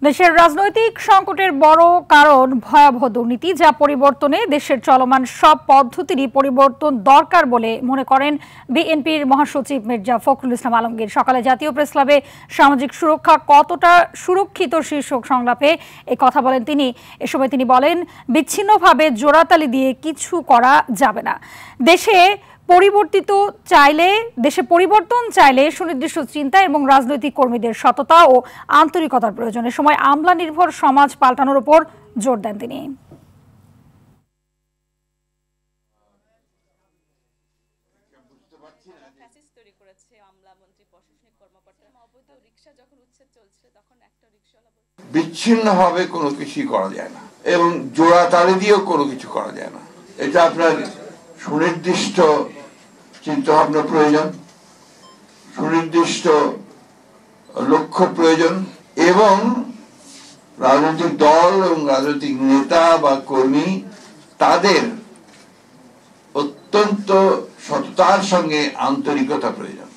দেশের রাজনৈতিক সংকটের বড় কারণ ভয়াবহ দুর্নীতি, যা পরিবর্তনে দেশের চলমান সব পদ্ধতিরই পরিবর্তন দরকার বলে মনে করেন বিএনপির মহাসচিব মির্জা ফখরুল ইসলাম আলমগীর। সকালে জাতীয় প্রেসক্লাবে সামাজিক সুরক্ষা কতটা সুরক্ষিত শীর্ষক সংলাপে এই কথা বলেন তিনি। এ সময় তিনি বলেন, বিচ্ছিন্নভাবে জোড়াতালি দিয়ে কিছু করা যাবে না। দেশে পরিবর্তন চাইলে সুনির্দিষ্ট চিন্তা এবং রাজনৈতিক কর্মীদের সততা ও আন্তরিকতার প্রয়োজন। এ সময় আমলা নির্ভর সমাজ পাল্টানোর উপর জোর দেন তিনি। বিচ্ছিন্নভাবে কোনো কিছু করা যায় না এবং জোড়াতালি দিয়েও কোনো কিছু করা যায় না। এটা আপনার সুনির্দিষ্ট চিন্তাভাবনা প্রয়োজন, সুনির্দিষ্ট লক্ষ্য প্রয়োজন এবং রাজনৈতিক দল এবং রাজনৈতিক নেতা বা কর্মী তাদের অত্যন্ত সততার সঙ্গে আন্তরিকতা প্রয়োজন।